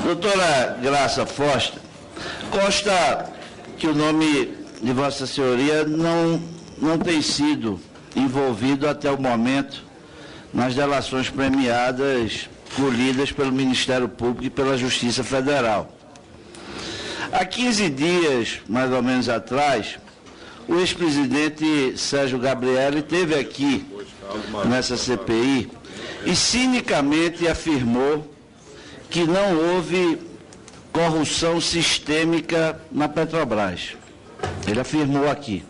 Doutora Graça Foster, consta que o nome de Vossa Senhoria não tem sido envolvido até o momento nas delações premiadas colhidas pelo Ministério Público e pela Justiça Federal. Há 15 dias, mais ou menos atrás, o ex-presidente Sérgio Gabrielli esteve aqui nessa CPI e cinicamente afirmou que não houve corrupção sistêmica na Petrobras. Ele afirmou aqui,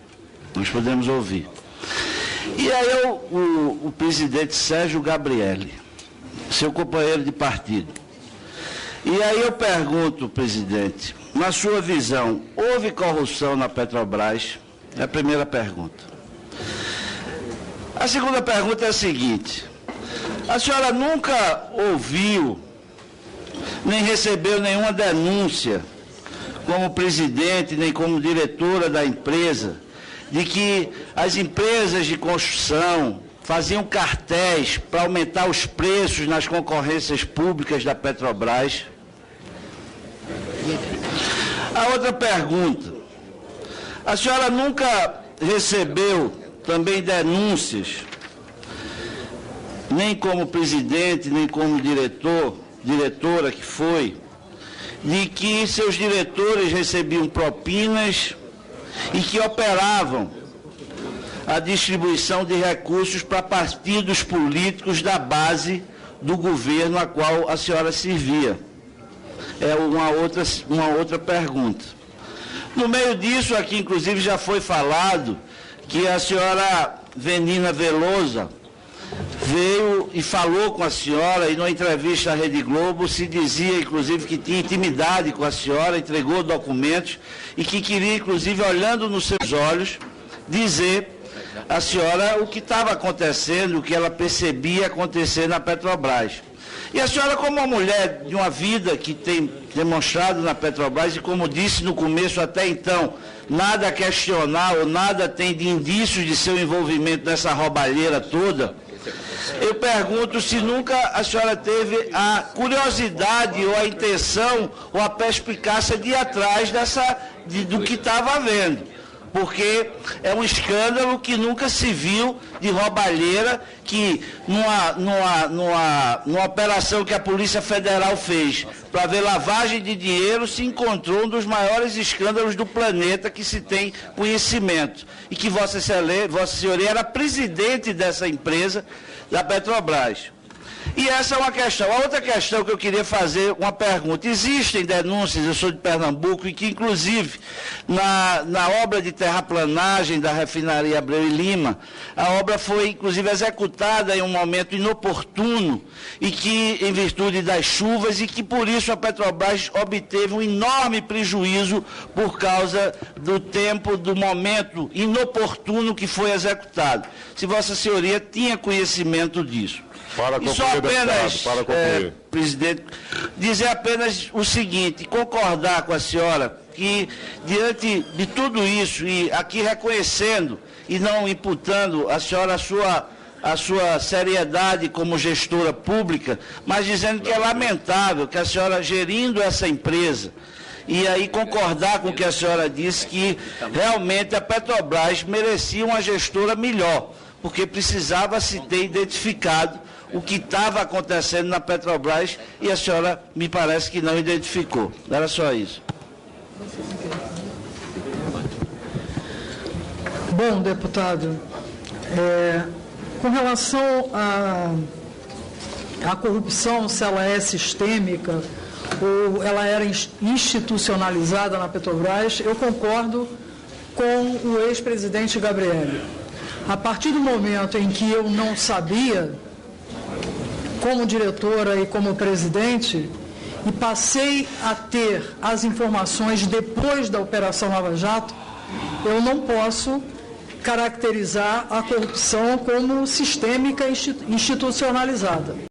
nós podemos ouvir. E aí o presidente Sérgio Gabrielli, seu companheiro de partido. E aí eu pergunto, presidente, na sua visão, houve corrupção na Petrobras? É a primeira pergunta. A segunda pergunta é a seguinte: a senhora nunca ouviu, nem recebeu nenhuma denúncia, como presidente, nem como diretora da empresa, de que as empresas de construção faziam cartéis para aumentar os preços nas concorrências públicas da Petrobras? A outra pergunta: a senhora nunca recebeu também denúncias, nem como presidente, nem como diretora que foi, de que seus diretores recebiam propinas e que operavam a distribuição de recursos para partidos políticos da base do governo a qual a senhora servia? É uma outra pergunta. No meio disso, aqui inclusive já foi falado que a senhora Venina Velosa veio e falou com a senhora, e numa entrevista à Rede Globo se dizia inclusive que tinha intimidade com a senhora, entregou documentos e que queria inclusive, olhando nos seus olhos, dizer à senhora o que estava acontecendo, o que ela percebia acontecer na Petrobras. E a senhora, como uma mulher de uma vida que tem demonstrado na Petrobras, e como disse no começo até então, nada a questionar ou nada tem de indícios de seu envolvimento nessa roubalheira toda, eu pergunto se nunca a senhora teve a curiosidade ou a intenção ou a perspicácia de ir atrás do que estava havendo. Porque é um escândalo que nunca se viu de roubalheira, que numa operação que a Polícia Federal fez para ver lavagem de dinheiro, se encontrou um dos maiores escândalos do planeta que se tem conhecimento. E que Vossa Senhoria era presidente dessa empresa, da Petrobras. E essa é uma questão. A outra questão que eu queria fazer, uma pergunta. Existem denúncias, eu sou de Pernambuco, e que inclusive na obra de terraplanagem da refinaria Abreu e Lima, a obra foi inclusive executada em um momento inoportuno, e que em virtude das chuvas, e que por isso a Petrobras obteve um enorme prejuízo por causa do tempo, do momento inoportuno que foi executado. Se Vossa Senhoria tinha conhecimento disso. Para concluir, e só apenas, para concluir. Presidente, dizer apenas o seguinte, concordar com a senhora que, diante de tudo isso, e aqui reconhecendo e não imputando a senhora a sua seriedade como gestora pública, mas dizendo que é lamentável que a senhora, gerindo essa empresa, e aí concordar com o que a senhora disse, que realmente a Petrobras merecia uma gestora melhor, porque precisava se ter identificado o que estava acontecendo na Petrobras, e a senhora me parece que não identificou. Era só isso. Bom, deputado, com relação à corrupção, se ela é sistêmica ou ela era institucionalizada na Petrobras, eu concordo com o ex-presidente Gabrielli. A partir do momento em que eu não sabia, como diretora e como presidente, e passei a ter as informações depois da Operação Lava Jato, eu não posso caracterizar a corrupção como sistêmica institucionalizada.